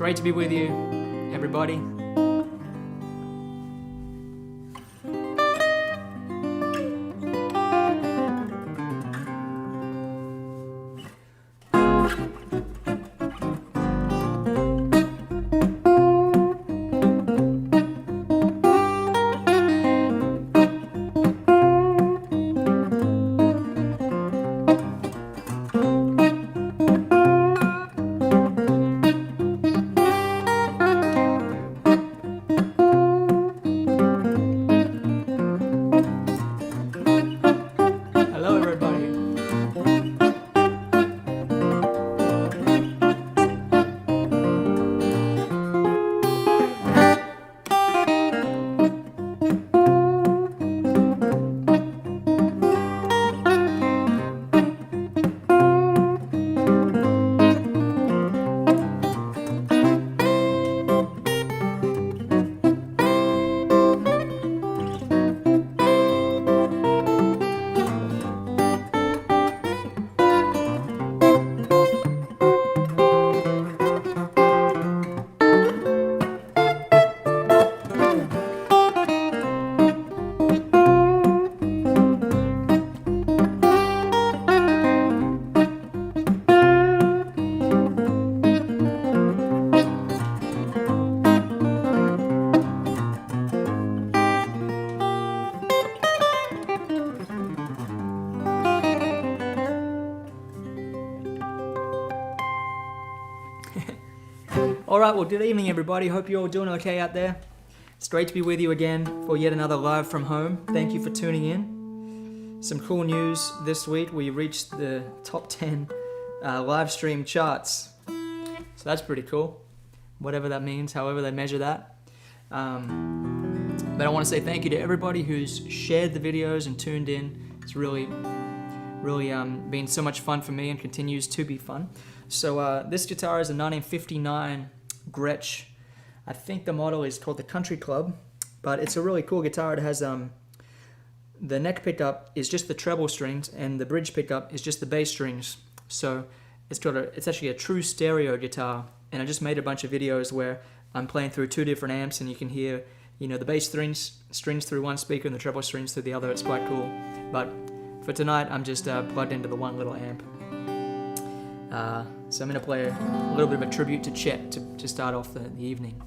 great to be with you, everybody. Hello, everybody. Alright, well, good evening, everybody. Hope you're all doing okay out there. It's great to be with you again for yet another live from home. Thank you for tuning in. Some cool news this week. We reached the top 10 live stream charts. So that's pretty cool. Whatever that means, however they measure that. But I want to say thank you to everybody who's shared the videos and tuned in. It's really been so much fun for me and continues to be fun. So this guitar is a 1959 Gretsch. I think the model is called the Country Club, but it's a really cool guitar. It has the neck pickup is just the treble strings and the bridge pickup is just the bass strings. So it's actually a true stereo guitar. And I just made a bunch of videos where I'm playing through two different amps and you can hear, the bass strings through one speaker and the treble strings through the other. It's quite cool. But for tonight, I'm just plugged into the one little amp. So I'm going to play a little bit of a tribute to Chet to start off the evening.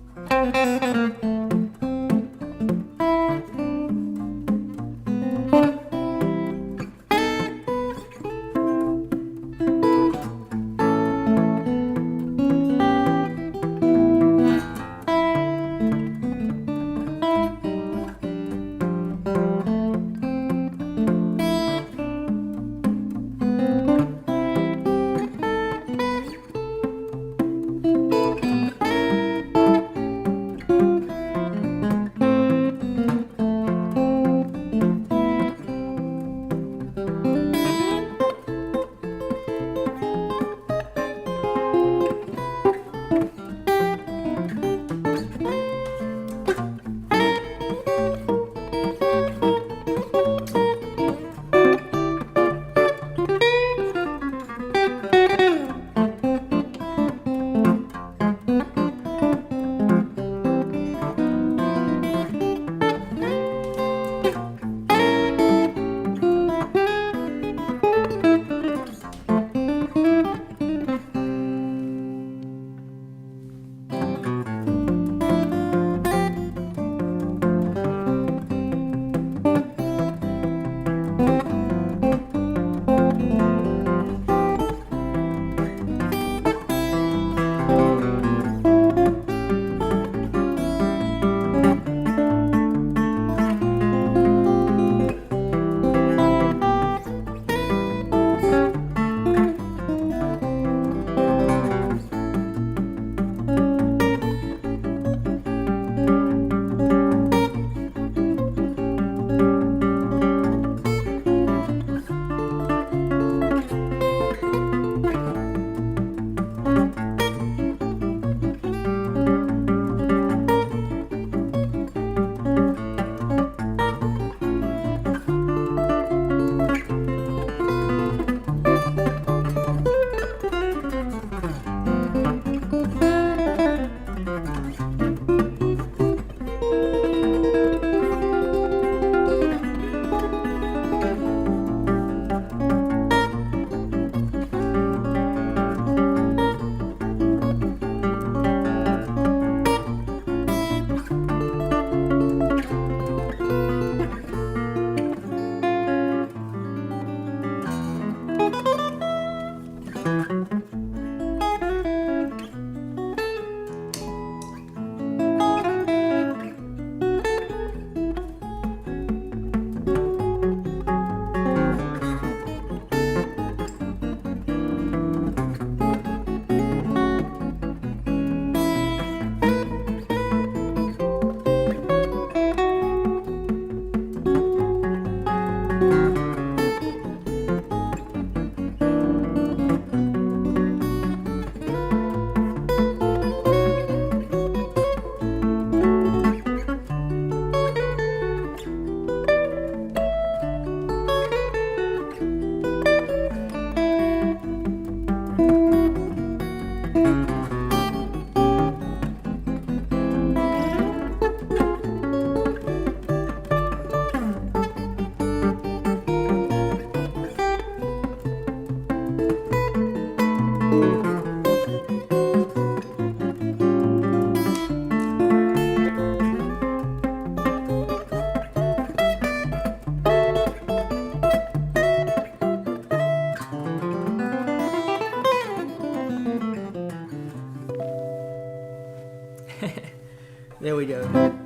There we go.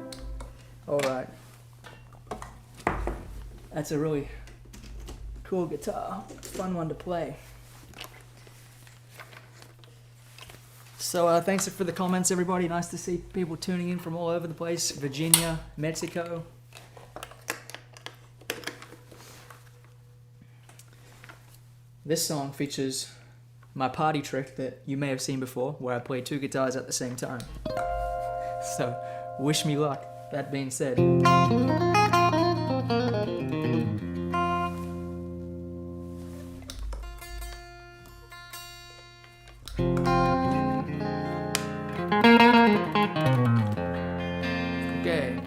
Alright. That's a really cool guitar. Fun one to play. So thanks for the comments, everybody. Nice to see people tuning in from all over the place. Virginia, Mexico. This song features my party trick that you may have seen before, where I play two guitars at the same time. So, wish me luck. That being said. Okay.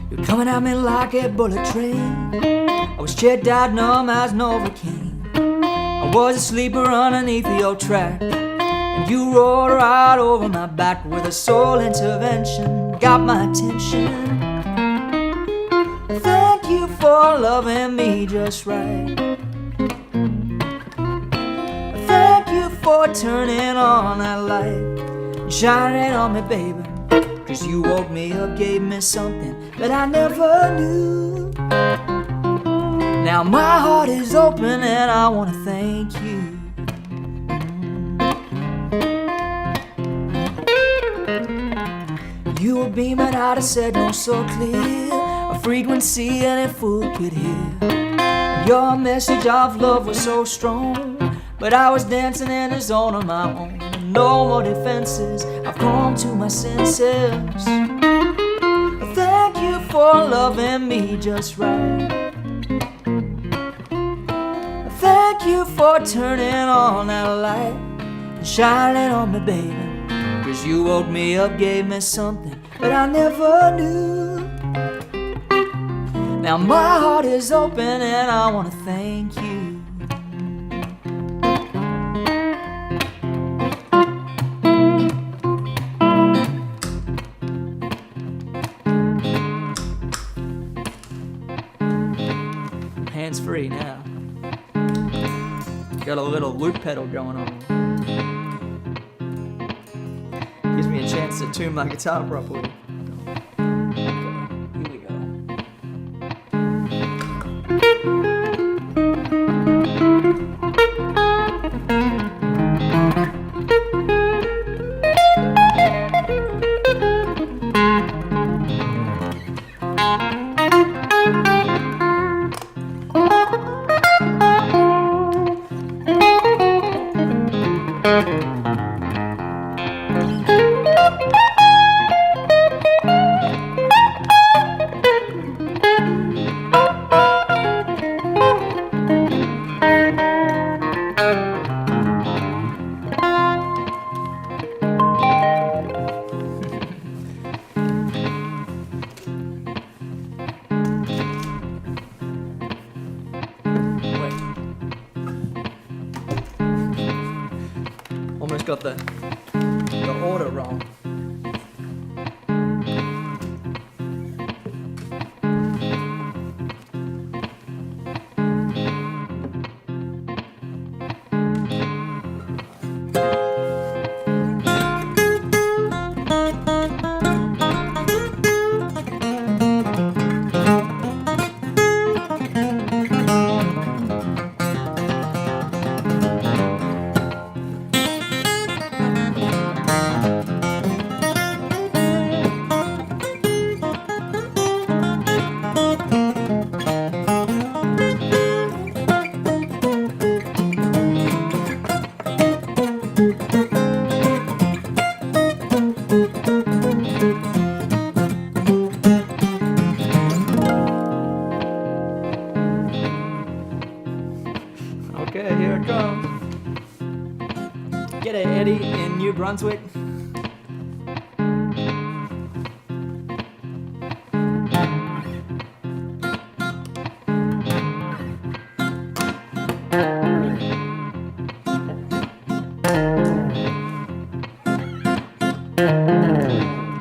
You're coming at me like a bullet train. I was checked out, numb as Novocaine. I was a sleeper underneath your track, and you rolled right over my back with a soul intervention. Got my attention. Thank you for loving me just right. Thank you for turning on that light and shining on me, baby. 'Cause you woke me up, gave me something that I never knew. Now my heart is open and I wanna thank you. You were beaming out a signal so clear, a frequency any fool could hear. Your message of love was so strong, but I was dancing in the zone on my own. No more defenses, I've come to my senses. Thank you for loving me just right. Thank you for turning on that light and shining on me, baby. 'Cause you woke me up, gave me something that I never knew. Now my heart is open and I wanna thank you. Hands free now. Got a little loop pedal going on. Gives me a chance to tune my guitar properly. Okay, here we go. Almost got the order wrong. Okay, here it comes. G'day, Eddie in New Brunswick.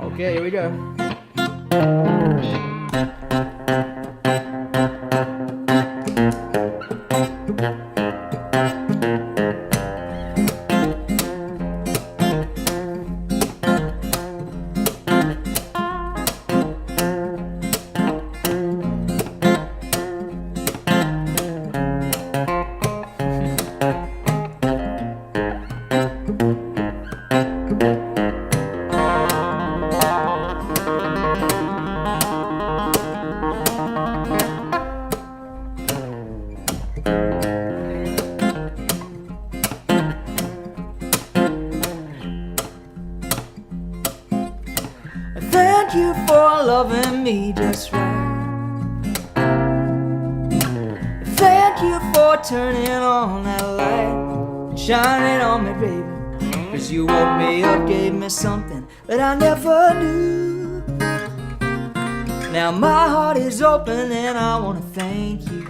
Okay, here we go. Thank you for loving me just right. Thank you for turning on that light, shining on me, baby. 'Cause you woke me up, gave me something that I never knew. Now my heart is open and I wanna thank you.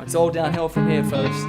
It's all downhill from here, folks.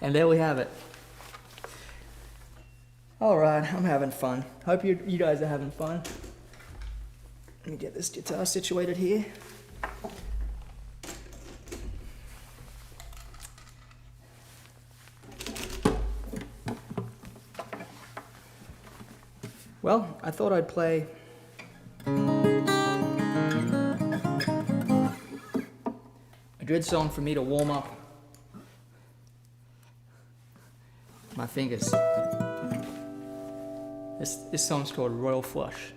And there we have it. All right, I'm having fun. Hope you guys are having fun. Let me get this guitar situated here. Well, I thought I'd play a good song for me to warm up my fingers. This song's called Royal Flush.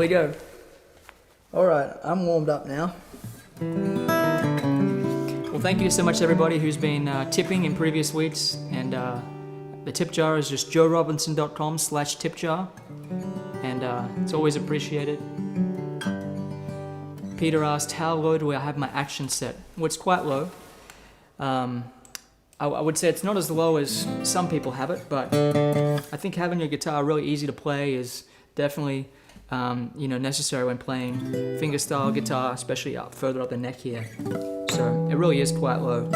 we go. All right, I'm warmed up now. Well, thank you so much everybody who's been tipping in previous weeks, and the tip jar is just joerobinson.com/tipjar, and it's always appreciated. Peter asked, how low do I have my action set? Well, it's quite low. I would say it's not as low as some people have it, but I think having your guitar really easy to play is definitely necessary when playing fingerstyle guitar, especially further up the neck here. So it really is quite low.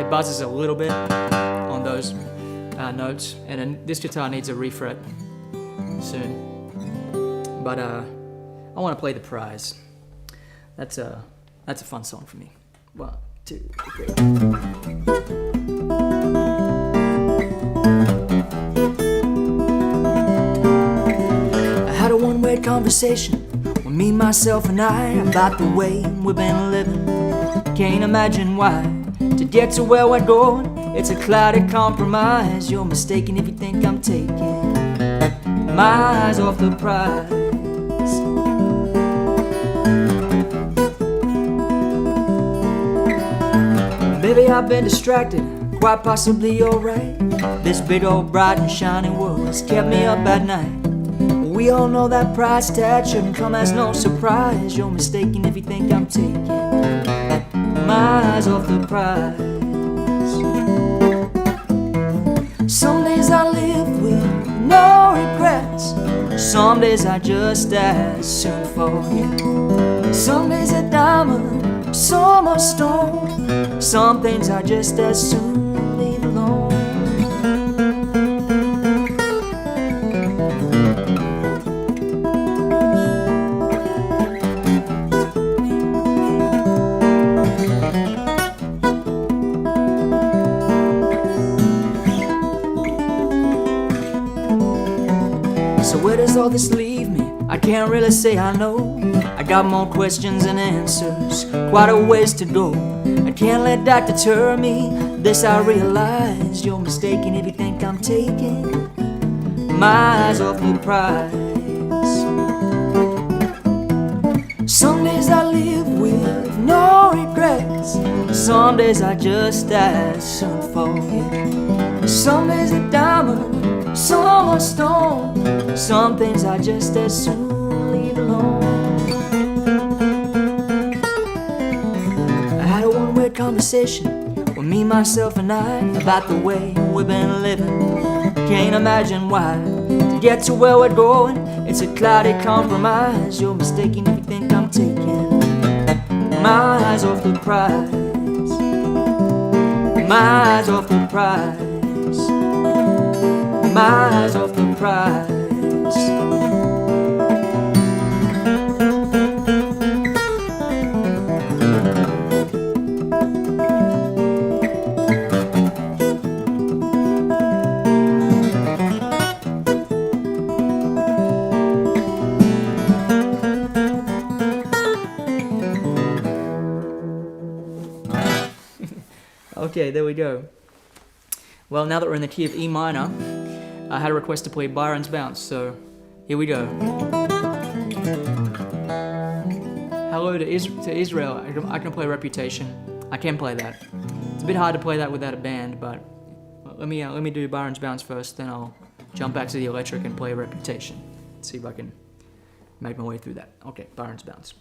It buzzes a little bit on those notes, and then this guitar needs a refret soon. But I want to play The Prize. That's a fun song for me. 1, 2, 3. I had a one-way conversation with me, myself, and I about the way we've been living. Can't imagine why. To get to where we're going, it's a cloudy compromise. You're mistaken if you think I'm taking my eyes off the prize. Maybe I've been distracted, quite possibly you're right. This big old bright and shiny world has kept me up at night. We all know that price tag shouldn't come as no surprise. You're mistaken if you think I'm taking my eyes off the prize. Some days I live with no regrets. Some days I just as soon forget. Some days a diamond, some a stone. Some things I just as soon leave alone. So where does all this leave me? I can't really say I know. I got more questions than answers, quite a ways to go. I can't let that deter me. This I realize. You're mistaken if you think I'm taking my eyes off the prize. Some days I live with no regrets. Some days I just as soon forget. Some days a diamond, some a stone. Some things I just as soon leave alone. I had a one-way conversation with me, myself, and I about the way we've been living. Can't imagine why. To get to where we're going, it's a cloudy compromise. You're mistaken if you think I'm taking my eyes off the prize. My eyes off the prize. My eyes off the prize. Okay, there we go. Well, now that we're in the key of E minor, I had a request to play Byron's Bounce, so here we go. Hello to Israel. I can play Reputation. I can play that. It's a bit hard to play that without a band, but let me do Byron's Bounce first, then I'll jump back to the electric and play Reputation. See if I can make my way through that. Okay, Byron's Bounce.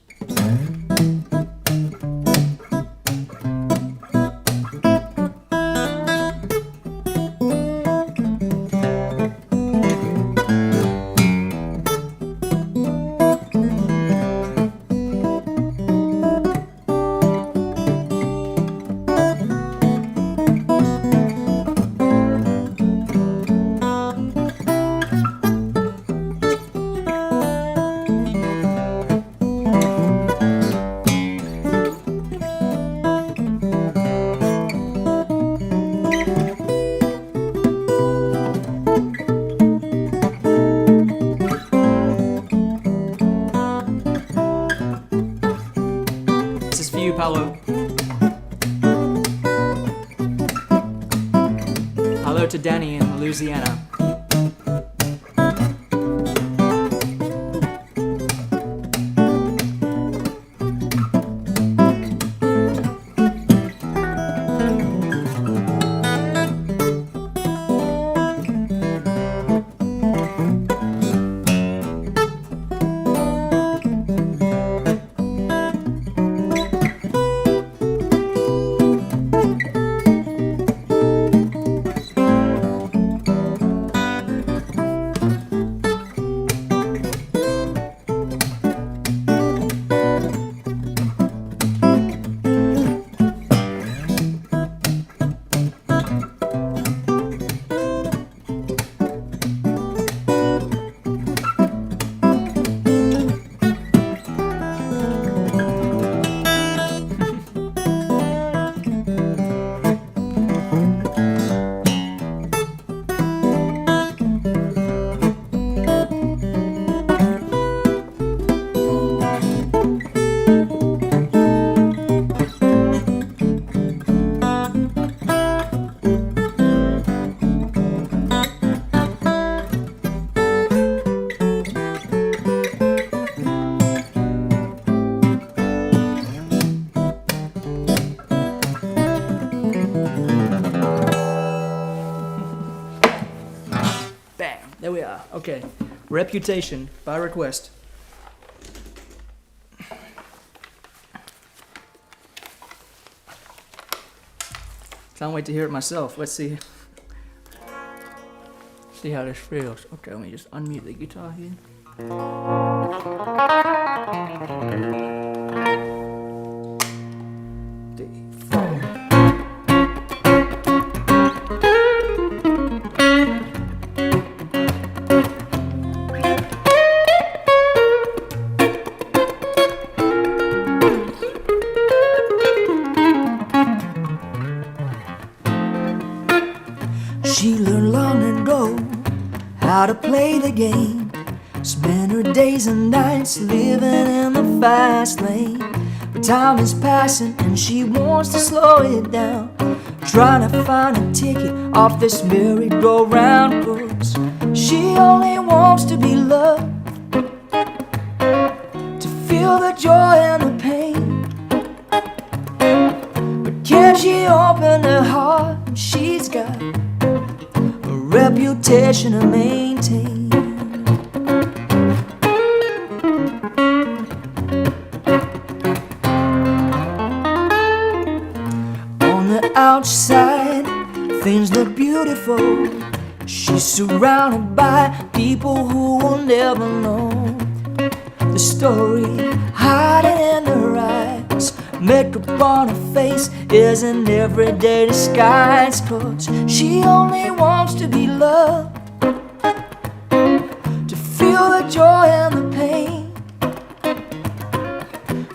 Hello. Hello to Danny in Louisiana. Reputation by request. Can't wait to hear it myself. Let's see. See how this feels. Okay, let me just unmute the guitar here. She learned long ago how to play the game. Spent her days and nights living in the fast lane. But time is passing and she wants to slow it down, trying to find a ticket off this merry-go-round. 'Cause she only wants to be loved, to feel the joy and the pain. But can she open her heart? She's got a reputation to maintain. On the outside, things look beautiful. She's surrounded by people who will never know the story hiding in her eyes. Makeup on her face is an everyday disguise. 'Cause she only wants to be loved, to feel the joy and the pain.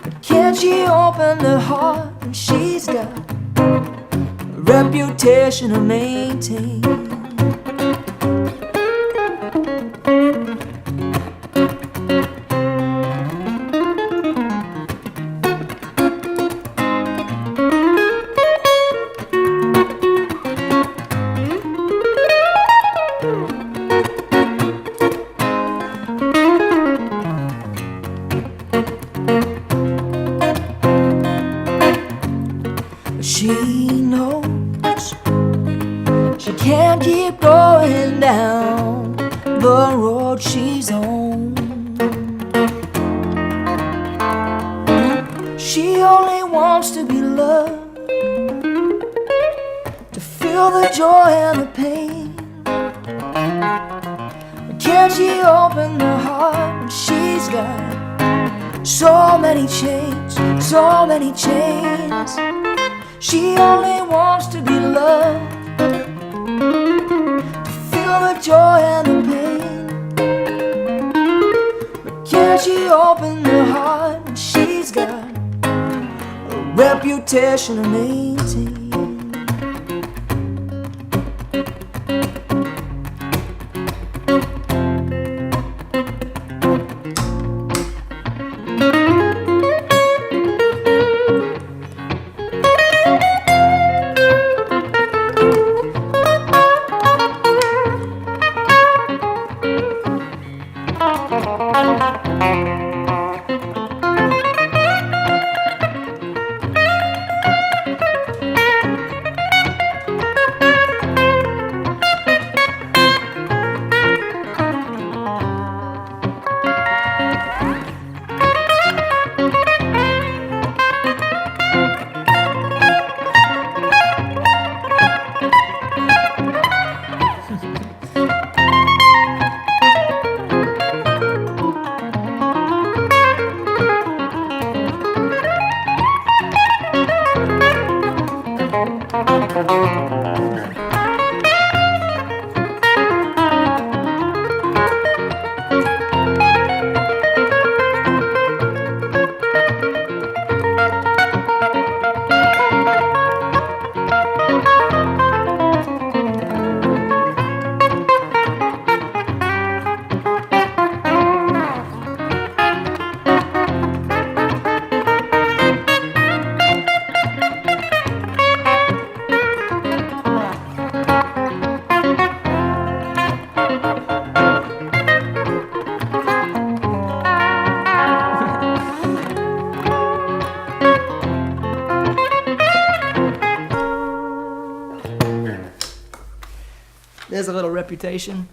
But can she open her heart? And she's got a reputation to maintain. She knows she can't keep going down the road she's on. She only wants to be loved, to feel the joy and the pain. But can she open her heart when she's got so many chains, so many chains? She only wants to be loved, to feel the joy and the pain. But can she open her heart when she's got a reputation to maintain? There's a little Reputation.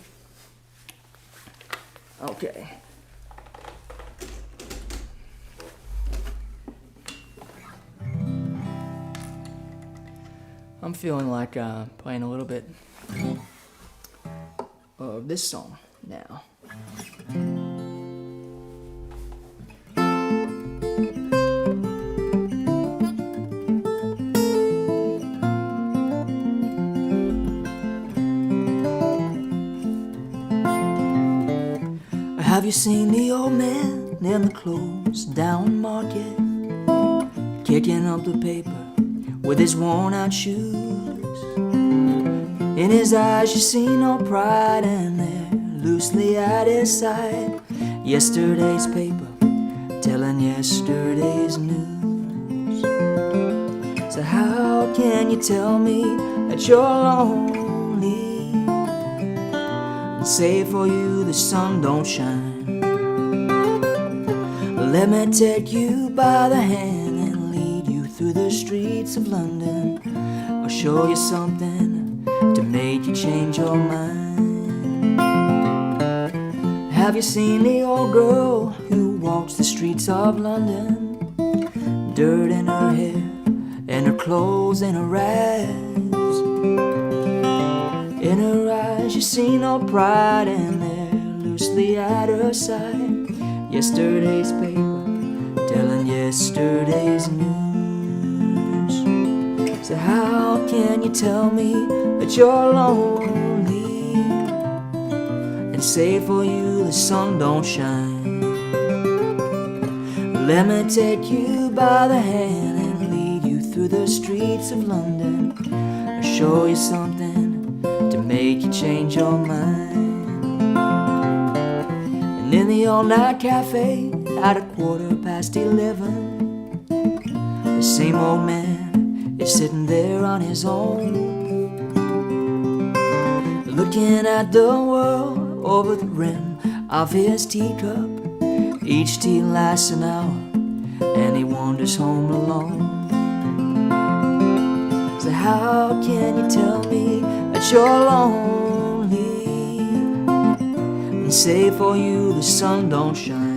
Okay. I'm feeling like playing a little bit of this song now. Have you seen the old man in the closed down market, kicking up the paper with his worn out shoes? In his eyes you see no pride, and there loosely at his side yesterday's paper telling yesterday's news. So how can you tell me that you're lonely and say for you the sun don't shine? Let me take you by the hand and lead you through the streets of London. I'll show you something to make you change your mind. Have you seen the old girl who walks the streets of London? Dirt in her hair and her clothes in her rags. In her eyes you see no pride, and there loosely at her side yesterday's paper telling yesterday's news. So how can you tell me that you're lonely and say for you the sun don't shine? Let me take you by the hand and lead you through the streets of London. I'll show you something to make you change your mind. And in the all-night cafe at 11:15, the same old man is sitting there on his own, looking at the world over the rim of his teacup. Each tea lasts an hour and he wanders home alone. So how can you tell me that you're lonely and say for you the sun don't shine?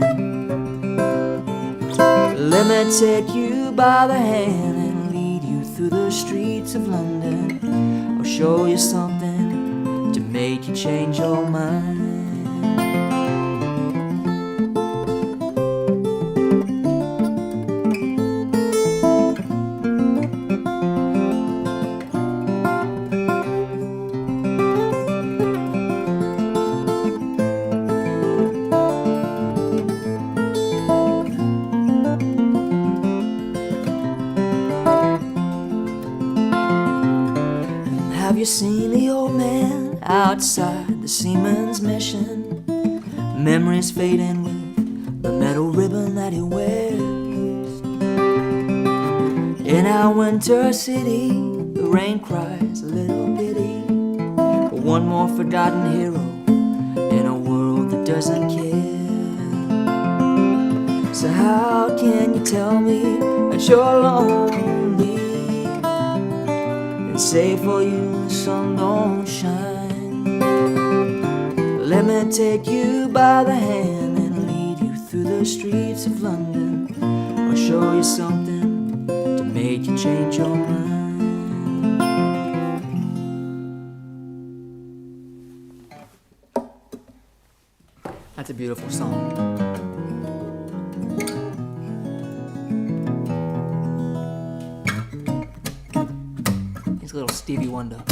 Let me take you by the hand and lead you through the streets of London. I'll show you something to make you change your mind. Have you seen the old man outside the Seaman's Mission? Memories fading with the metal ribbon that he wears. In our winter city, the rain cries a little pity for one more forgotten hero in a world that doesn't care. So how can you tell me that you're lonely and say for you the sun don't shine? Let me take you by the hand and lead you through the streets of London. I'll show you something to make you change your mind. That's a beautiful song. He's a little Stevie Wonder.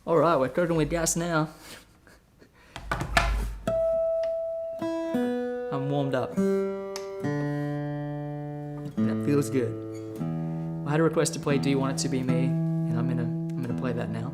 Alright, we're cooking with gas now. I'm warmed up. And it feels good. I had a request to play Do You Want It To Be Me, and I'm gonna play that now.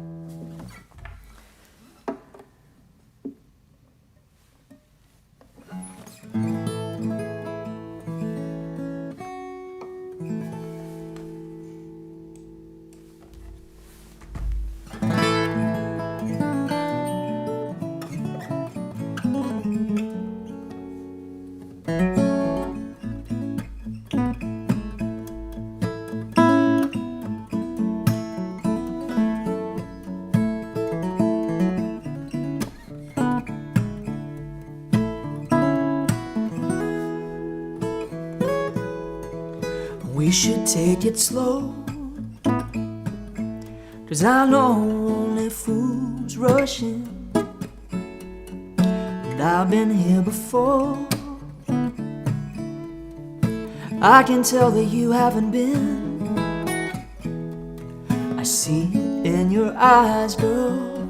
We should take it slow, 'cause I know only fools rush in, and I've been here before. I can tell that you haven't been. I see it in your eyes, girl.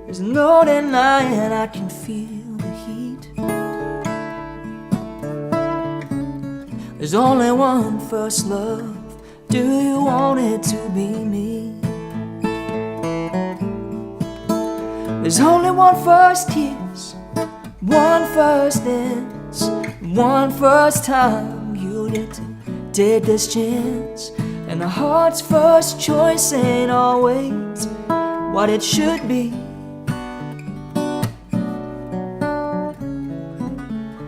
There's no denying I can feel the heat. There's only one first love. Do you want it to be me? There's only one first kiss. one first dance, one first time you'll get to take this chance. And the heart's first choice ain't always what it should be.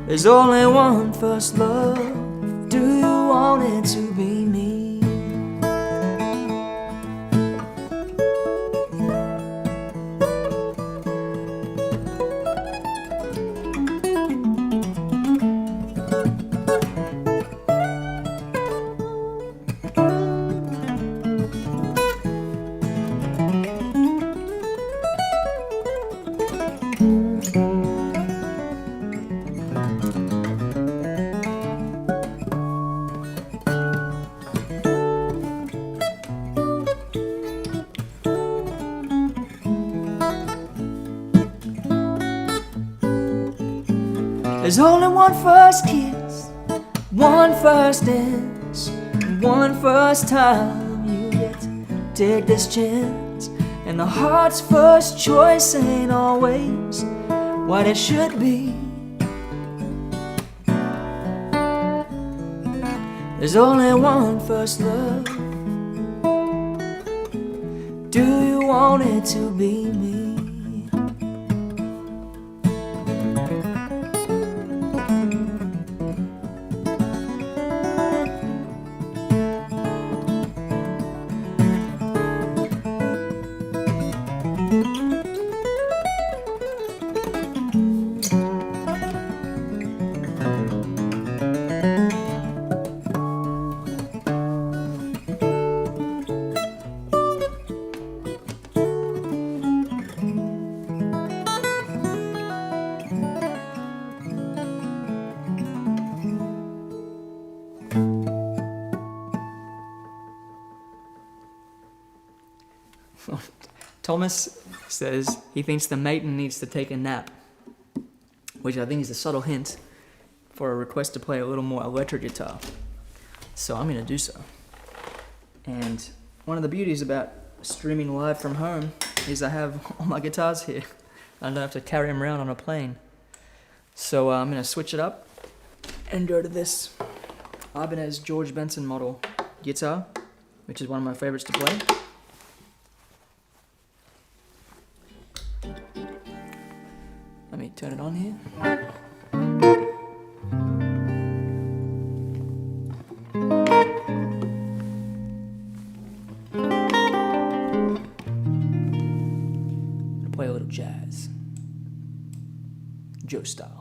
There's only one first love. Do you want it to be me? There's only one first kiss, one first dance, one first time you get to take this chance. And the heart's first choice ain't always what it should be. There's only one first love. Do you want it to be me? Thomas says he thinks the maiden needs to take a nap, which I think is a subtle hint for a request to play a little more electric guitar. So I'm going to do so. And one of the beauties about streaming live from home is I have all my guitars here. I don't have to carry them around on a plane. So I'm going to switch it up and go to this Ibanez George Benson model guitar, which is one of my favorites to play. Let me turn it on here. Play a little jazz, Joe style.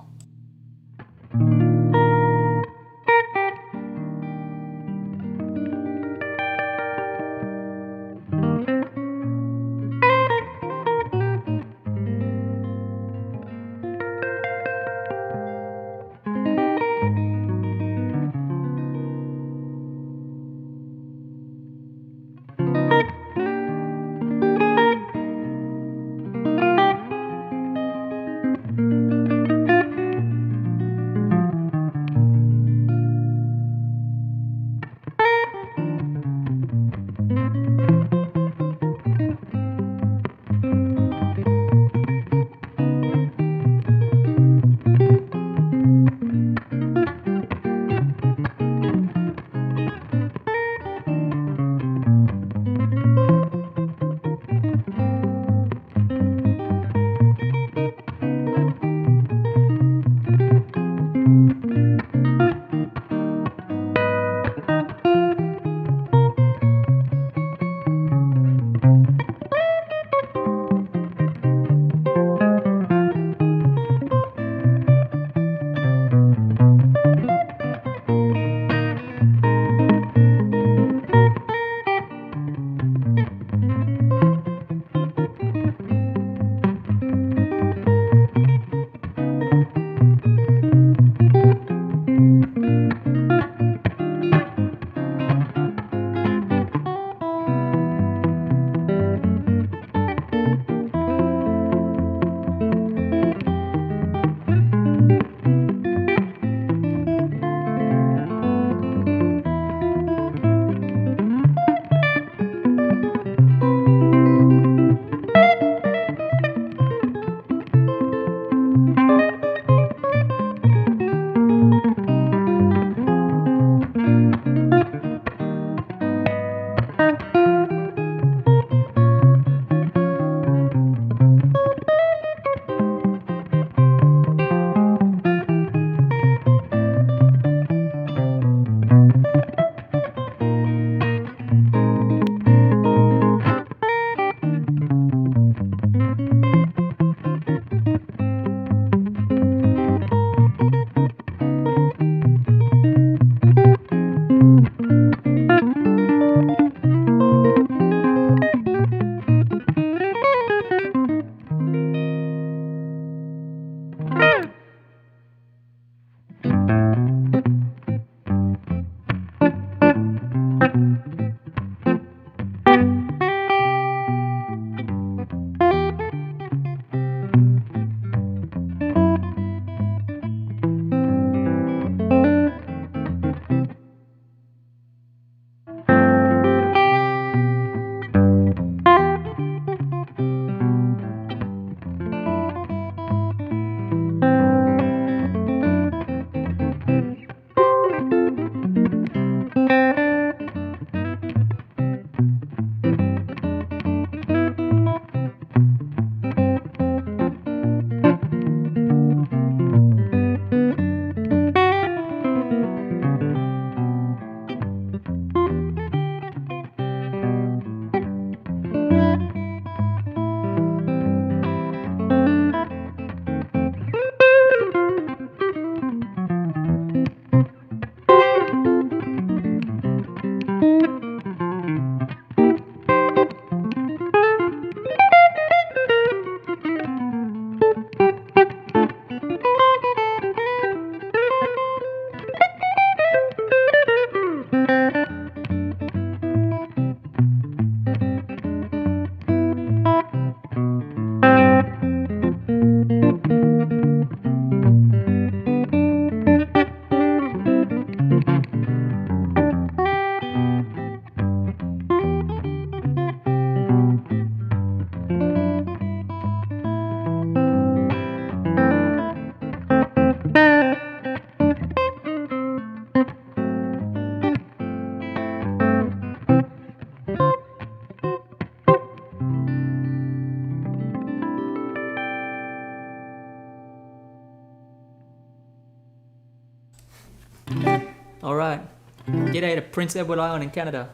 All right. G'day to Prince Edward Island in Canada.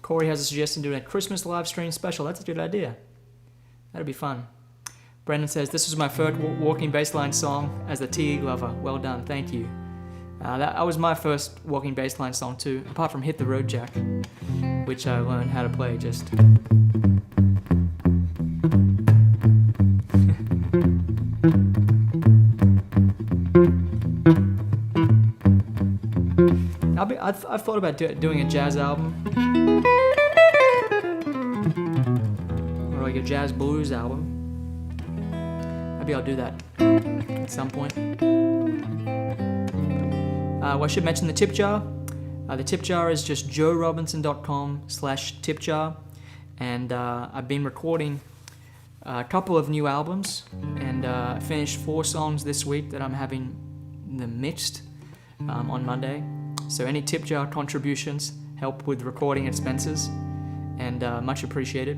Corey has a suggestion doing a Christmas live stream special. That's a good idea. That'd be fun. Brendan says, this was my first walking bassline song as a TE lover. Well done, thank you. That was my first walking bassline song too, apart from Hit the Road Jack, which I learned how to play just. I've thought about doing a jazz album, or like a jazz blues album. Maybe I'll do that at some point. Well, I should mention the tip jar. The tip jar is just joerobinson.com/tipjar, and I've been recording a couple of new albums, and finished 4 songs this week that I'm having them mixed on Monday. So any tip jar contributions help with recording expenses, and much appreciated,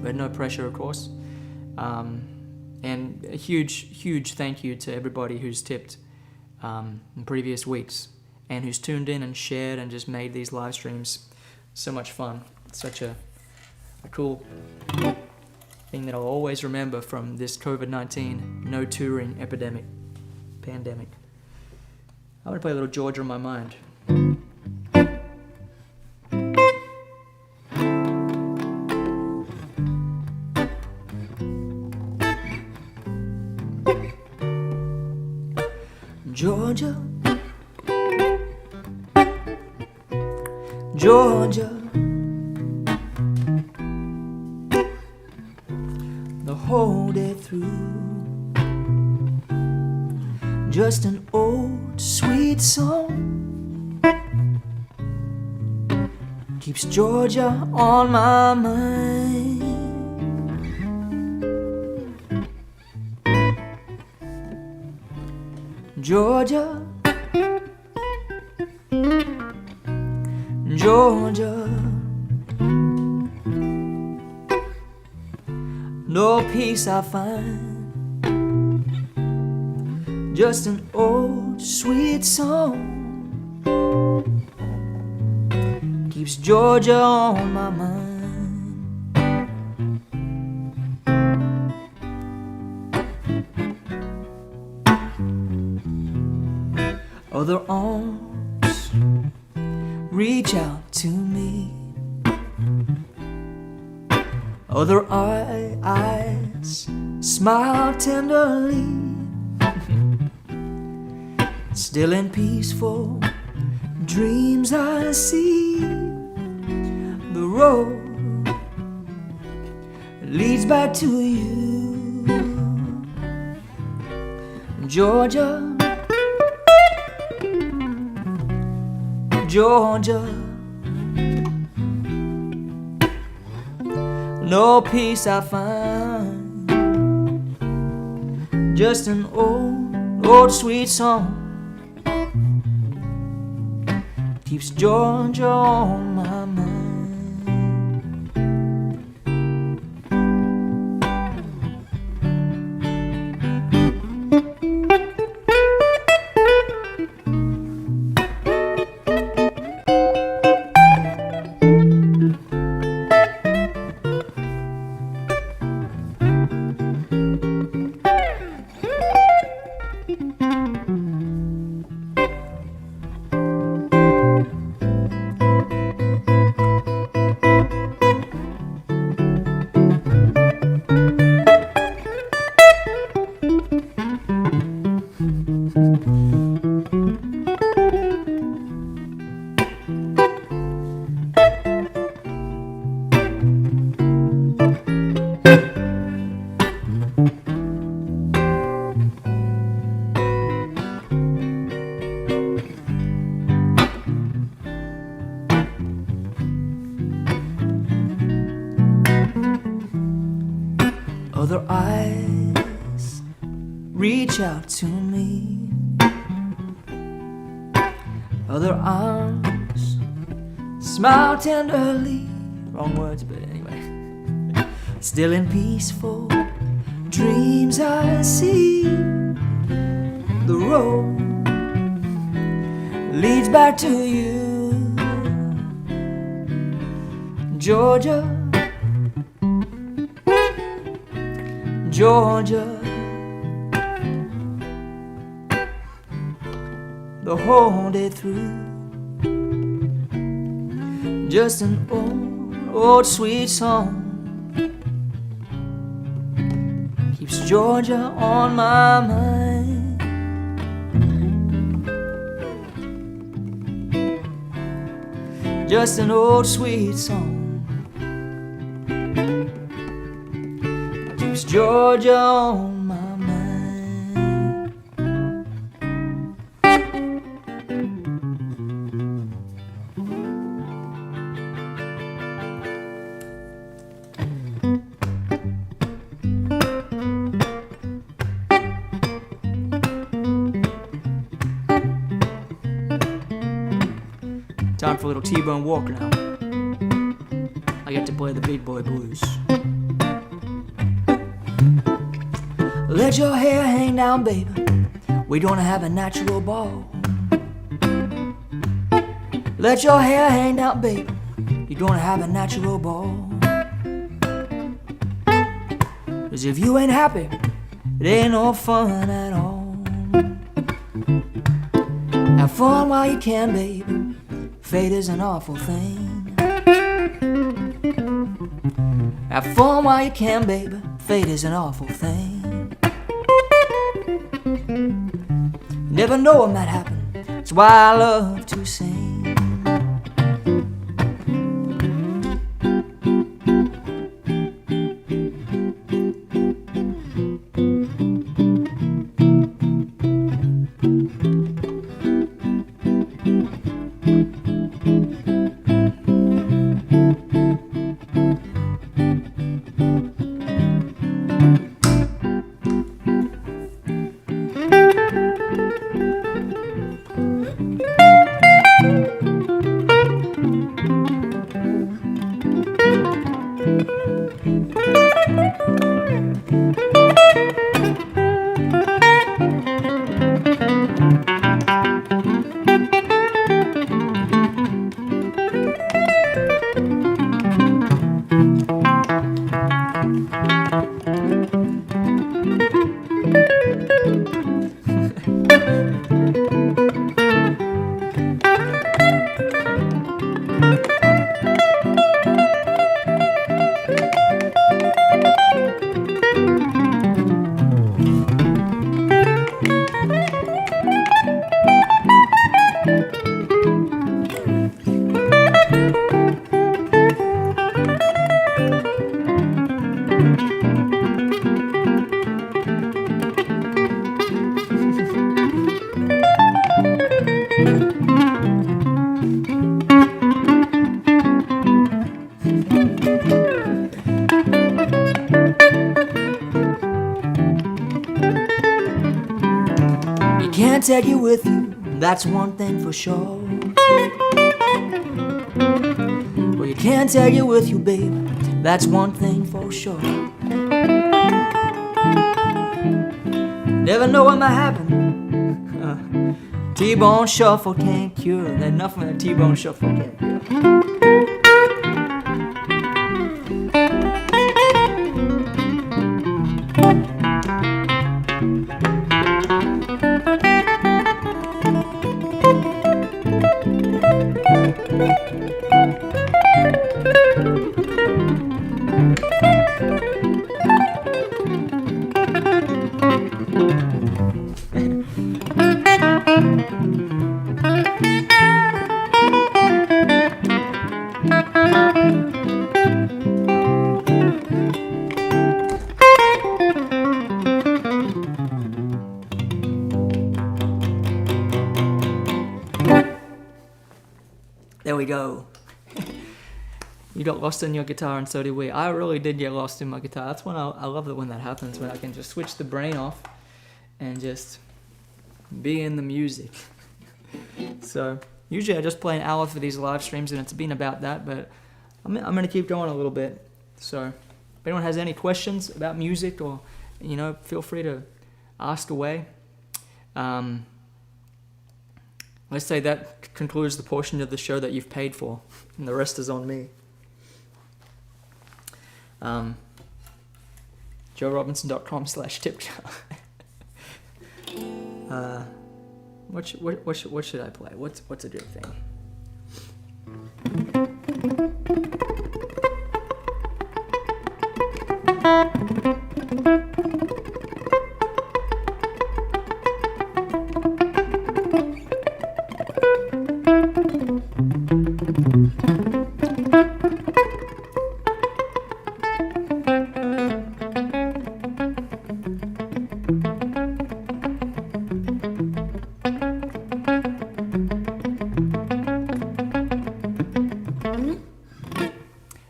but no pressure, of course. And a huge thank you to everybody who's tipped in previous weeks, and who's tuned in and shared and just made these live streams so much fun. It's such a cool thing that I'll always remember from this COVID-19 no touring pandemic. I'm gonna play a little Georgia on my mind. Georgia, Georgia, the whole day through, just an old sweet song keeps Georgia on my mind. Georgia, Georgia, no peace I find, just an old sweet song keeps Georgia on my mind. Other arms reach out to me, other eyes smile tenderly. Still in peaceful dreams I see the road leads back to you, Georgia, Georgia. No peace I find, just an old sweet song keeps Georgia on my mind. Other eyes reach out to me, other arms smile tenderly. Wrong words, but anyway. Still in peaceful dreams I see the road leads back to you, Georgia, Georgia. The whole day through, just an old sweet song keeps Georgia on my mind. Just an old sweet song keeps Georgia on my mind. Time for a little T-Bone Walker now. I get to play the Big Boy Blues. Let your hair hang down, baby. We're gonna have a natural ball. Let your hair hang down, baby. You're gonna have a natural ball. 'Cause if you ain't happy, it ain't no fun at all. Have fun while you can, baby. Fate is an awful thing. Have fun while you can, baby. Fate is an awful thing. Never know what might happen. That's why I love to sing. Can't take you with you, that's one thing for sure. Well, you can't take you with you, baby, that's one thing for sure. Never know what might happen. T-Bone Shuffle can't cure. There's nothing that T-Bone Shuffle can't cure. There we go. You got lost in your guitar and so did we. I really did get lost in my guitar. That's when I love it when that happens, when I can just switch the brain off and just be in the music. So usually I just play an hour for these live streams and it's been about that, but I'm going to keep going a little bit. So if anyone has any questions about music or, feel free to ask away. Let's say that concludes the portion of the show that you've paid for, and the rest is on me. JoeRobinson.com/tipjar. What should I play? What's a good thing?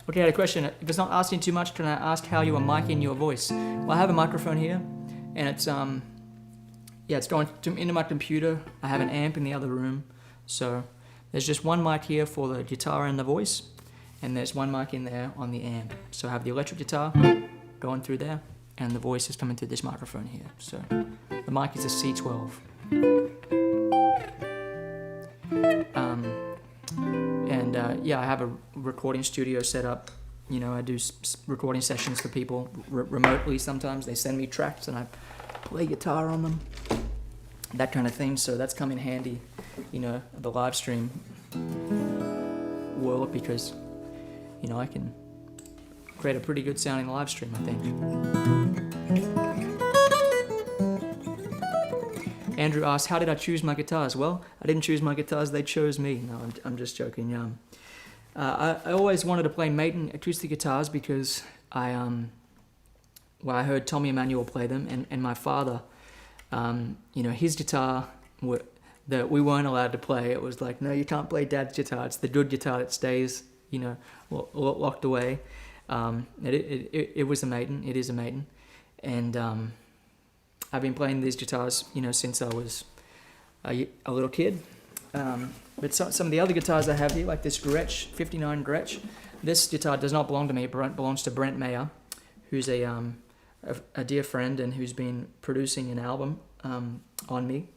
Okay, I had a question. If it's not asking too much, can I ask how you are micing your voice? Well, I have a microphone here, and it's it's going into my computer. I have an amp in the other room, so there's just one mic here for the guitar and the voice, and there's one mic in there on the amp. So I have the electric guitar going through there, and the voice is coming through this microphone here. So the mic is a C12. I have a recording studio set up. You know, I do recording sessions for people remotely sometimes. They send me tracks and I play guitar on them, that kind of thing. So that's come in handy, you know, the live stream world, because, you know, I can create a pretty good sounding live stream, I think. Andrew asked, how did I choose my guitars? Well, I didn't choose my guitars, they chose me. No, I'm just joking. I always wanted to play Maiden acoustic guitars because I heard Tommy Emmanuel play them, and my father, you know, his guitar that we weren't allowed to play. It was like, no, you can't play Dad's guitar. It's the good guitar that stays, you know, locked away. It was a Maiden. It is a Maiden, and I've been playing these guitars, you know, since I was a little kid. But some of the other guitars I have here, like this Gretsch, 59 Gretsch, this guitar does not belong to me. It belongs to Brent Mayer, who's a dear friend and who's been producing an album on me.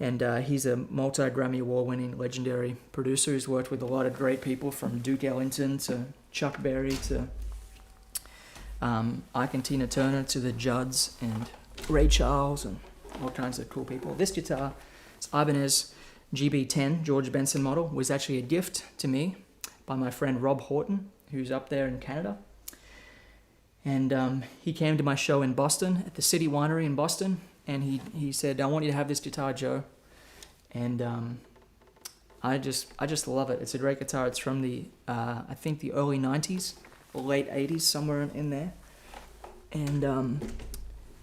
And he's a multi-Grammy Award-winning legendary producer who's worked with a lot of great people, from Duke Ellington to Chuck Berry to Ike and Tina Turner to the Judds and Ray Charles and all kinds of cool people. This guitar, it's Ibanez GB10 George Benson model, was actually a gift to me by my friend Rob Horton, who's up there in Canada. And he came to my show in Boston, at the City Winery in Boston, and he said, I want you to have this guitar, Joe. And I just love it. It's a great guitar. It's from the, I think the early 90s, or late 80s, somewhere in there. And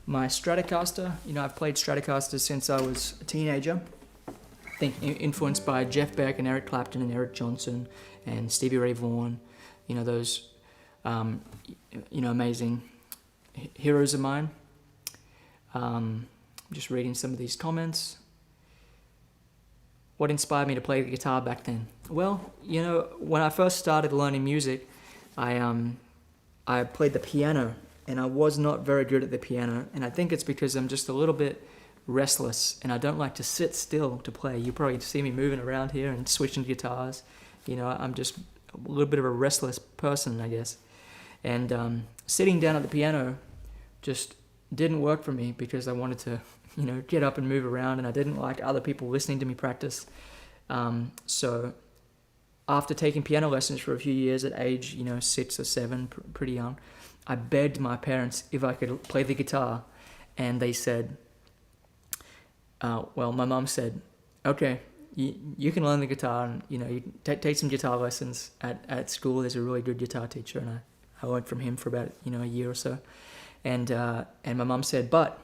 my Stratocaster, you know, I've played Stratocasters since I was a teenager. I think influenced by Jeff Beck and Eric Clapton and Eric Johnson and Stevie Ray Vaughan, you know, those, you know, amazing heroes of mine. Just reading some of these comments. What inspired me to play the guitar back then? Well, you know, when I first started learning music, I played the piano, and I was not very good at the piano, and I think it's because I'm just a little bit restless, and I don't like to sit still to play. You probably see me moving around here and switching guitars. You know, I'm just a little bit of a restless person, I guess. And sitting down at the piano just didn't work for me, because I wanted to, you know, get up and move around, and I didn't like other people listening to me practice. So after taking piano lessons for a few years at age, you know, 6 or 7, pretty young, I begged my parents if I could play the guitar, and they said, well, my mom said, okay, you can learn the guitar, and, you know, you take some guitar lessons at school. There's a really good guitar teacher, and I learned from him for about, you know, a year or so. And my mom said, but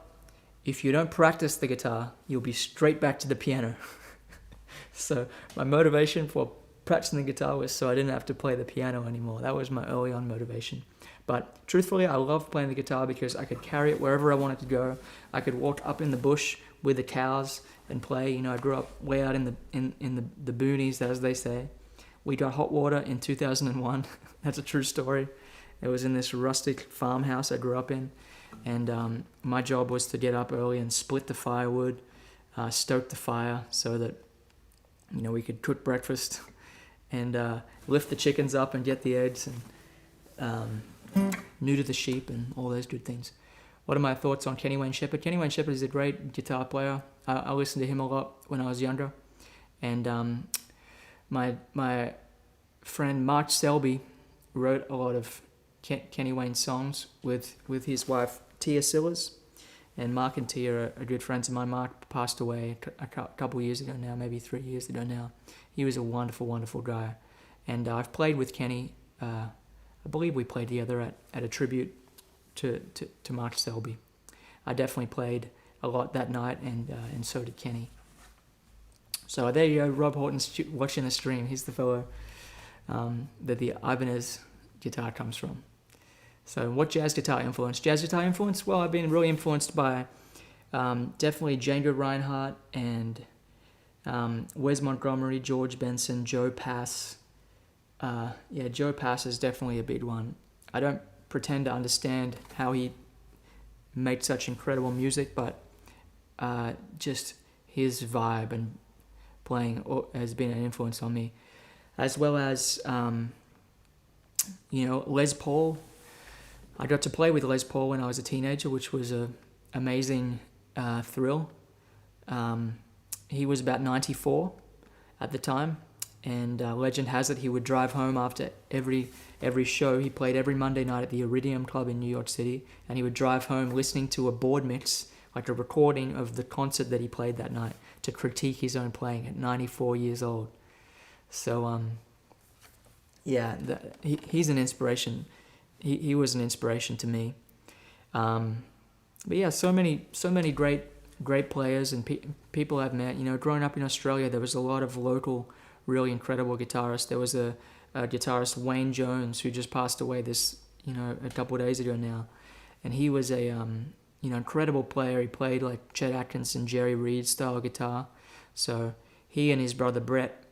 if you don't practice the guitar, you'll be straight back to the piano. So my motivation for practicing the guitar was so I didn't have to play the piano anymore. That was my early on motivation. But truthfully, I loved playing the guitar because I could carry it wherever I wanted to go. I could walk up in the bush with the cows and play. You know, I grew up way out in the boonies, as they say. We got hot water in 2001. That's a true story. It was in this rustic farmhouse I grew up in, and my job was to get up early and split the firewood, stoke the fire so that we could cook breakfast and lift the chickens up and get the eggs and neuter the sheep and all those good things. What are my thoughts on Kenny Wayne Shepherd? Kenny Wayne Shepherd is a great guitar player. I listened to him a lot when I was younger, and my friend Mark Selby wrote a lot of Kenny Wayne songs with his wife Tia Sillers, and Mark and Tia are good friends of mine. Mark passed away a couple of years ago now, maybe 3 years ago now. He was a wonderful, wonderful guy, and I've played with Kenny. I believe we played together at a tribute to Mark Selby. I definitely played a lot that night, and so did Kenny. So there you go, Rob Horton's watching the stream. He's the fellow that the Ibanez guitar comes from. So what jazz guitar influence? Jazz guitar influence? Well, I've been really influenced by definitely Django Reinhardt and Wes Montgomery, George Benson, Joe Pass. Joe Pass is definitely a big one. I don't pretend to understand how he made such incredible music, but just his vibe and playing has been an influence on me, as well as Les Paul. I got to play with Les Paul when I was a teenager, which was an amazing thrill. He was about 94 at the time, and legend has it he would drive home after every show. He played every Monday night at the Iridium Club in New York City, and he would drive home listening to a board mix, like a recording of the concert that he played that night, to critique his own playing at 94 years old. So he's an inspiration. He was an inspiration to me. But yeah, so many great players and people I've met. Growing up in Australia, there was a lot of local, really incredible guitarists. There was a guitarist, Wayne Jones, who just passed away a couple of days ago now, and he was a incredible player. He played like Chet Atkins and Jerry Reed style guitar. So he and his brother Brett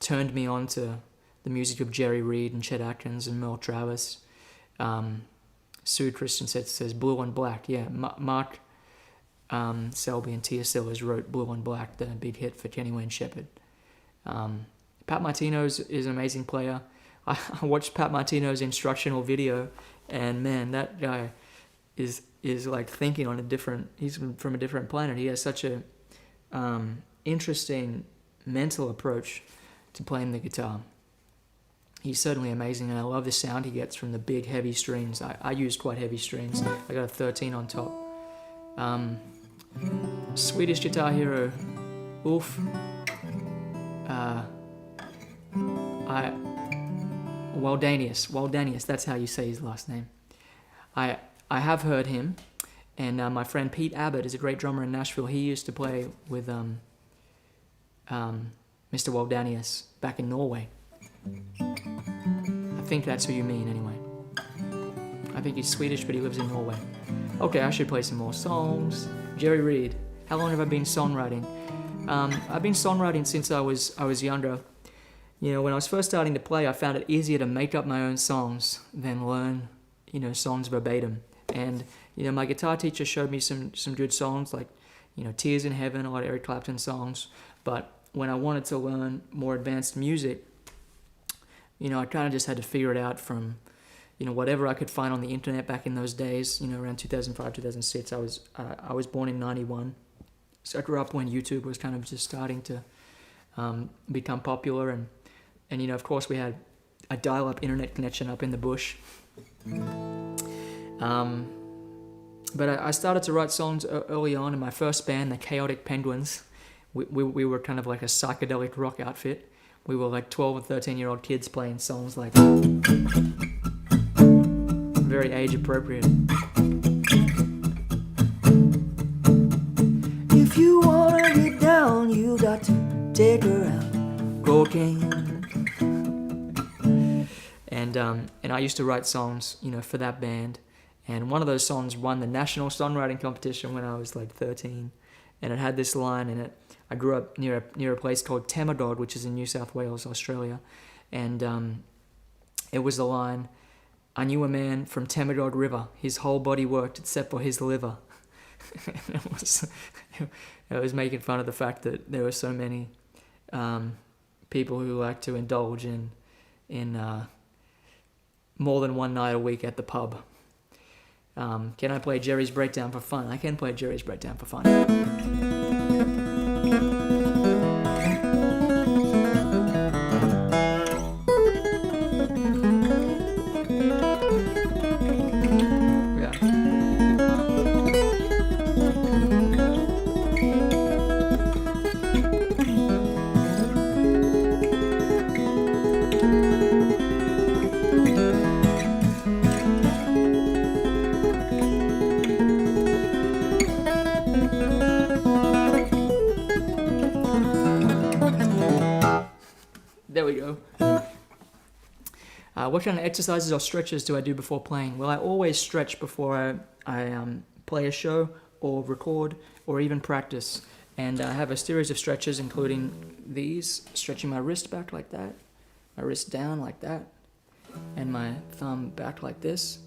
turned me on to the music of Jerry Reed and Chet Atkins and Merle Travis. Sue Christian says Blue on Black. Yeah, Mark Selby and Tia Sillers wrote Blue on Black, the big hit for Kenny Wayne Shepherd. Pat Martino is an amazing player. I watched Pat Martino's instructional video, and man, that guy is like thinking on he's from a different planet. He has such a interesting mental approach to playing the guitar. He's certainly amazing, and I love the sound he gets from the big, heavy strings. I use quite heavy strings. I got a 13 on top. Swedish guitar hero, Ulf. Waldanius, that's how you say his last name. I have heard him, and my friend Pete Abbott is a great drummer in Nashville. He used to play with Mr. Waldanius back in Norway. I think that's who you mean, anyway. I think he's Swedish, but he lives in Norway. Okay, I should play some more songs. Jerry Reed. How long have I been songwriting? I've been songwriting since I was younger. When I was first starting to play, I found it easier to make up my own songs than learn, songs verbatim. And, my guitar teacher showed me some good songs, like, Tears in Heaven, a lot of Eric Clapton songs. But when I wanted to learn more advanced music, I kind of just had to figure it out from, whatever I could find on the internet back in those days, around 2005, 2006. I was born in 91. So I grew up when YouTube was kind of just starting to become popular. And of course, we had a dial-up internet connection up in the bush. But I started to write songs early on in my first band, the Chaotic Penguins. We were kind of like a psychedelic rock outfit. We were like 12 and 13-year-old kids playing songs like very age-appropriate. If you wanna get down, you got to take her out. Cocaine. And I used to write songs, for that band. And one of those songs won the National Songwriting Competition when I was like 13. And it had this line in it. I grew up near a place called Temagog, which is in New South Wales, Australia. And it was the line, I knew a man from Temagog River. His whole body worked except for his liver. And I was making fun of the fact that there were so many people who like to indulge in more than one night a week at the pub. Can I play Jerry's Breakdown for fun? I can play Jerry's Breakdown for fun. There we go. What kind of exercises or stretches do I do before playing? Well, I always stretch before I play a show or record or even practice. And I have a series of stretches, including these, stretching my wrist back like that, my wrist down like that, and my thumb back like this.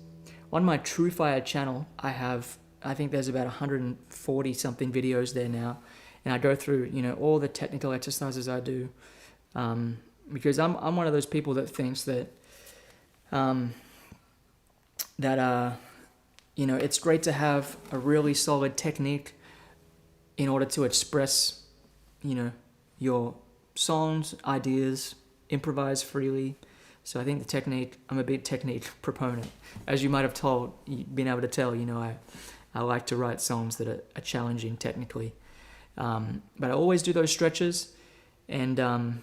On my TrueFire channel, I think there's about 140 something videos there now. And I go through, all the technical exercises I do. Because I'm one of those people that thinks that it's great to have a really solid technique in order to express your songs, ideas, improvise freely. So I think the technique, I'm a big technique proponent. As you might have been able to tell, I like to write songs that are challenging technically. But I always do those stretches, and on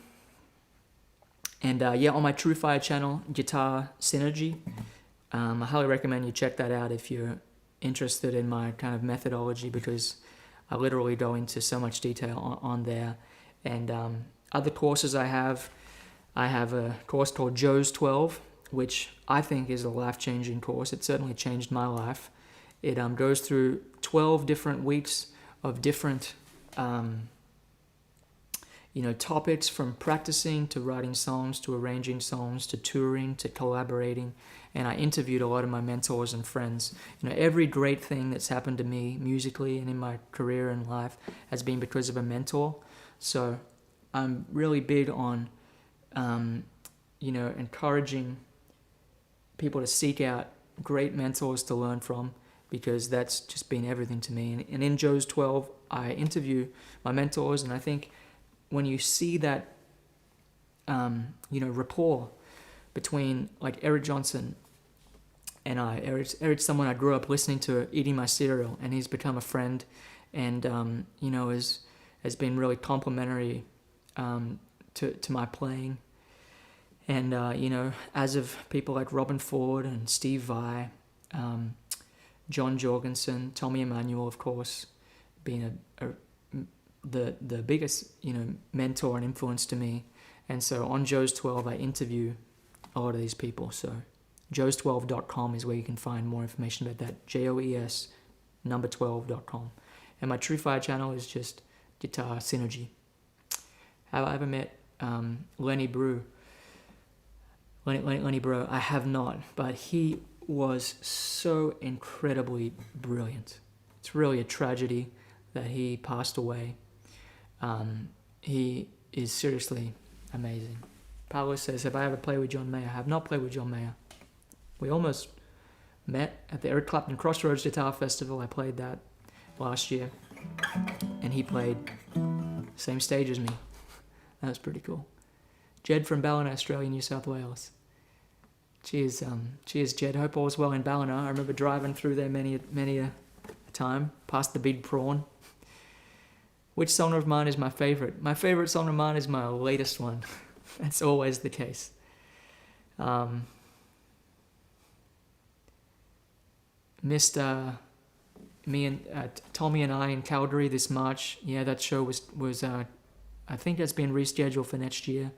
my TrueFire channel, Guitar Synergy, I highly recommend you check that out if you're interested in my kind of methodology, because I literally go into so much detail on there. And other courses I have a course called Joe's 12, which I think is a life-changing course. It certainly changed my life. It goes through 12 different weeks of different topics, from practicing to writing songs to arranging songs to touring to collaborating. And I interviewed a lot of my mentors and friends. Every great thing that's happened to me musically and in my career and life has been because of a mentor. So I'm really big on encouraging people to seek out great mentors to learn from, because that's just been everything to me. And in Joe's 12, I interview my mentors, and I think when you see that, rapport between like Eric Johnson and I, Eric's someone I grew up listening to, eating my cereal, and he's become a friend, and has been really complimentary to my playing. And as of people like Robin Ford and Steve Vai, John Jorgensen, Tommy Emmanuel, of course, being the biggest mentor and influence to me. And so on Joe's 12, I interview a lot of these people. So joes12.com is where you can find more information about that. JOES 12.com. And my TrueFire channel is just Guitar Synergy. Have I ever met Lenny Brew? Lenny Brew, I have not, but he was so incredibly brilliant. It's really a tragedy that he passed away. He is seriously amazing. Paolo says, have I ever played with John Mayer? I have not played with John Mayer. We almost met at the Eric Clapton Crossroads Guitar Festival. I played that last year, and he played same stage as me. That was pretty cool. Jed from Ballina, Australia, New South Wales. Cheers, Jed. Hope all's well in Ballina. I remember driving through there many a time, past the Big Prawn. Which song of mine is my favorite? My favorite song of mine is my latest one. That's always the case. Missed me and Tommy and I in Calgary this March. Yeah, that show was I think that's been rescheduled for next year.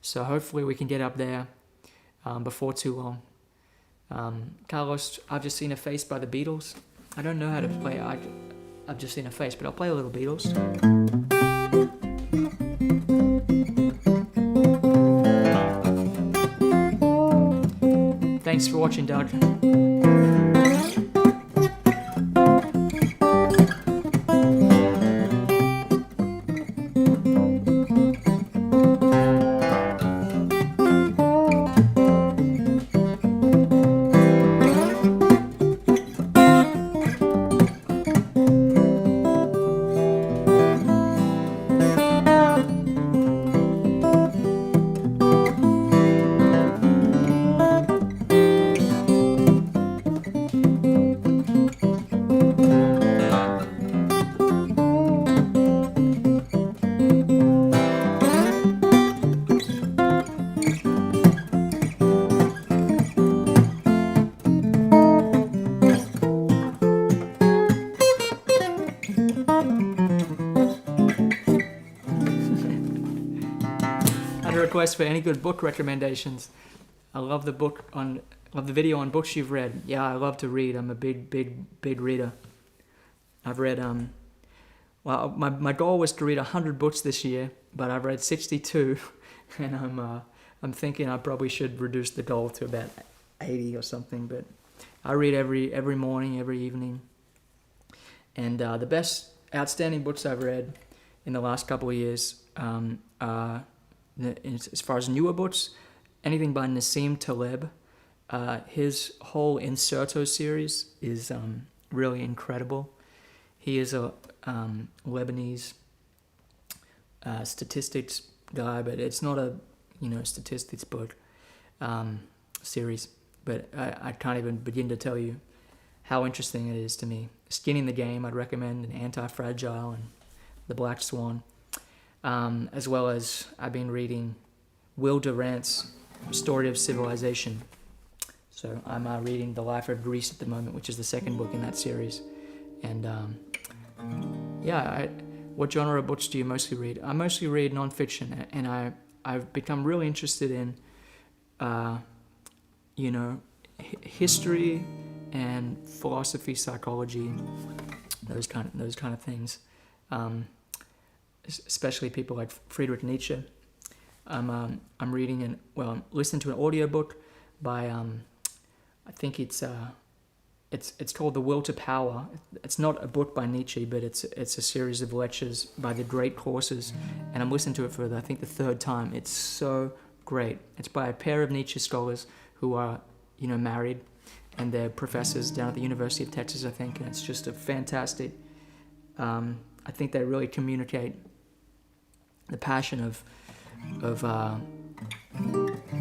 So hopefully we can get up there before too long. Carlos, I've just seen a face by the Beatles. I don't know how to play. I've just seen a face, but I'll play a little Beatles. Thanks for watching, Doug. request for any good book recommendations. I love the video on books you've read. Yeah, I love to read. I'm a big reader. I've read well, my goal was to read 100 books this year, but I've read 62, and I'm thinking I probably should reduce the goal to about 80 or something. But I read every morning, every evening, and the best outstanding books I've read in the last couple of years, as far as newer books, anything by Nassim Taleb. His whole Inserto series is really incredible. He is a Lebanese statistics guy, but it's not a statistics book series. But I can't even begin to tell you how interesting it is to me. Skinning the Game, I'd recommend, and Anti-Fragile, and The Black Swan, as well as I've been reading Will Durant's Story of Civilization. So I'm reading The Life of Greece at the moment, which is the second book in that series. And what genre of books do you mostly read? I mostly read nonfiction, and I've become really interested in, history and philosophy, psychology, those kind of things. Especially people like Friedrich Nietzsche. I'm reading I'm listening to an audiobook by I think it's called The Will to Power. It's not a book by Nietzsche, but it's a series of lectures by the Great Courses, and I'm listening to it for I think the third time. It's so great. It's by a pair of Nietzsche scholars who are married, and they're professors down at the University of Texas, I think, and it's just a fantastic. I think they really communicate the passion of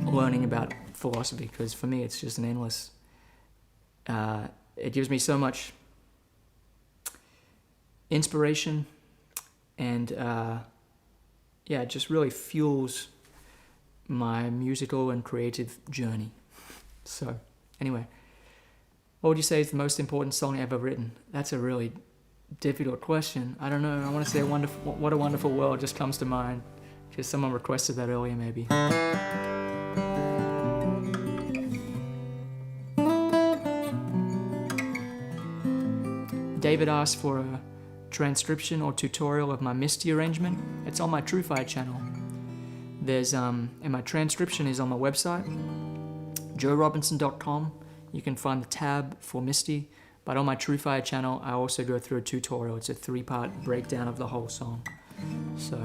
learning about philosophy, because for me it's just an endless. It gives me so much inspiration, and it just really fuels my musical and creative journey. So, anyway, what would you say is the most important song ever written? That's a really difficult question. I don't know. I want to say What a Wonderful World just comes to mind, because someone requested that earlier, maybe. David asked for a transcription or tutorial of my Misty arrangement. It's on my TrueFi channel. There's and my transcription is on my website, joerobinson.com. You can find the tab for Misty, but on my TrueFi channel, I also go through a tutorial. It's a 3-part breakdown of the whole song. So,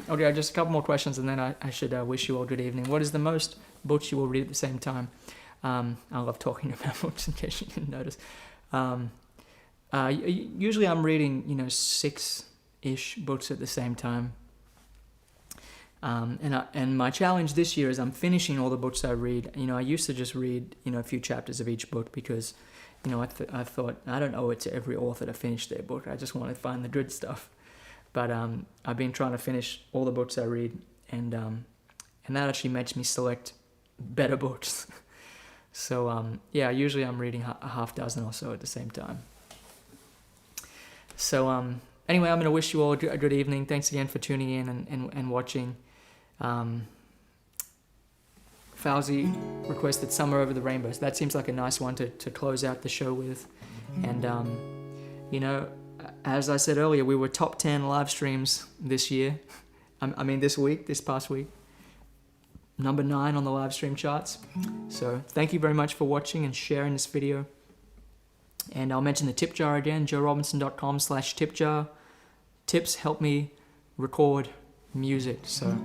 okay, just a couple more questions, and then I should wish you all good evening. What is the most books you will read at the same time? I love talking about books, in case you didn't notice. Usually I'm reading, 6-ish books at the same time. And my challenge this year is I'm finishing all the books I read. I used to just read, a few chapters of each book because, I thought I don't owe it to every author to finish their book. I just want to find the good stuff. But I've been trying to finish all the books I read, and that actually makes me select better books. So usually I'm reading a half dozen or so at the same time. So anyway, I'm going to wish you all a good evening. Thanks again for tuning in and watching. Fauzi requested Summer Over the Rainbow. So that seems like a nice one to close out the show with. And, as I said earlier, we were top 10 live streams this year. This past week. Number 9 on the live stream charts. So thank you very much for watching and sharing this video. And I'll mention the tip jar again, joerobinson.com/tipjar. Tips help me record music. So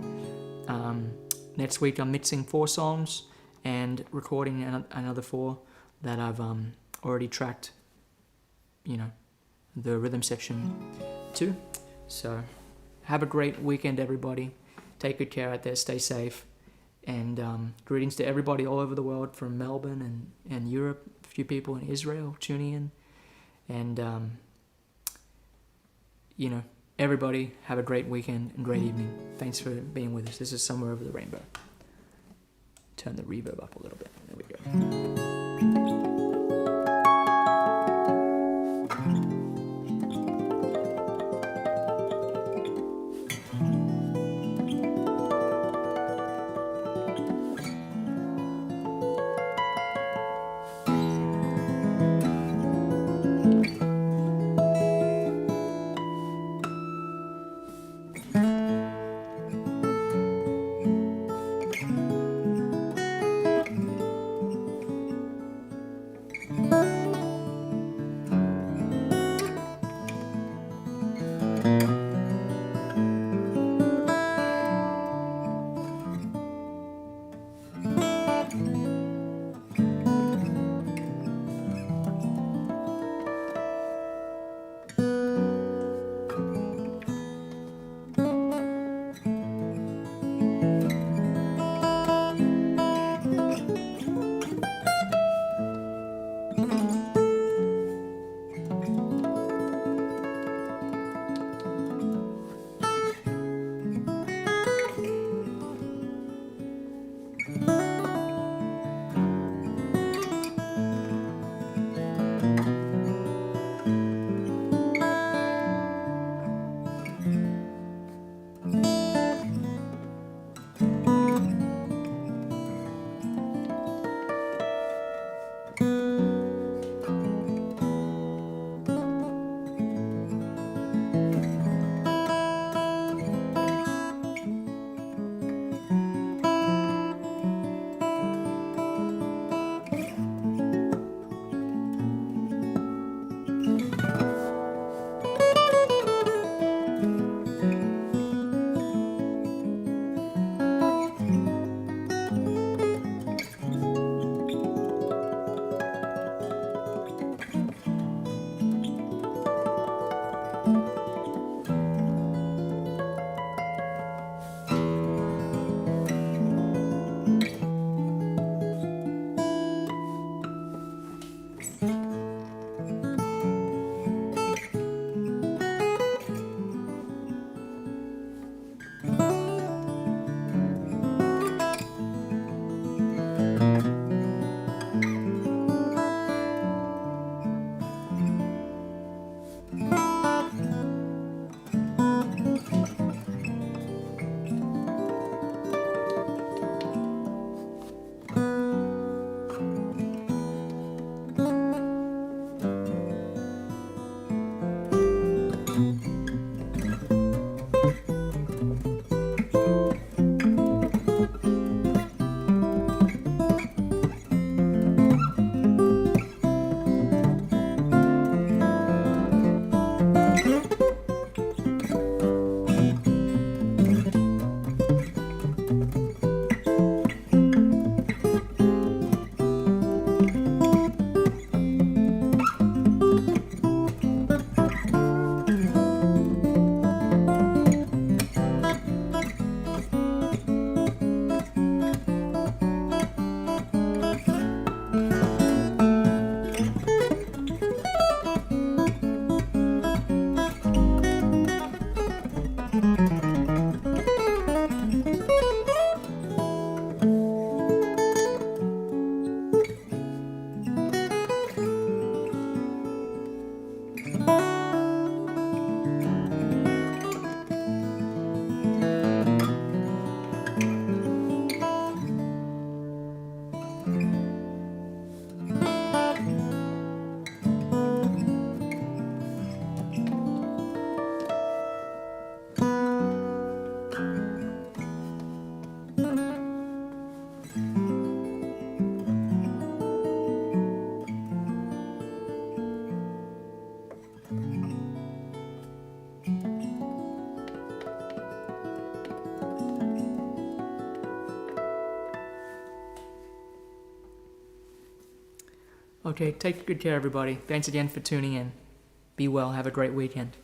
next week I'm mixing 4 songs and recording another 4 that I've already tracked, the rhythm section too. So have a great weekend, everybody. Take good care out there. Stay safe. And greetings to everybody all over the world from Melbourne and Europe, a few people in Israel tuning in. And, everybody have a great weekend and great evening. Thanks for being with us. This is Somewhere Over the Rainbow. Turn the reverb up a little bit. There we go. Okay, take good care, everybody. Thanks again for tuning in. Be well. Have a great weekend.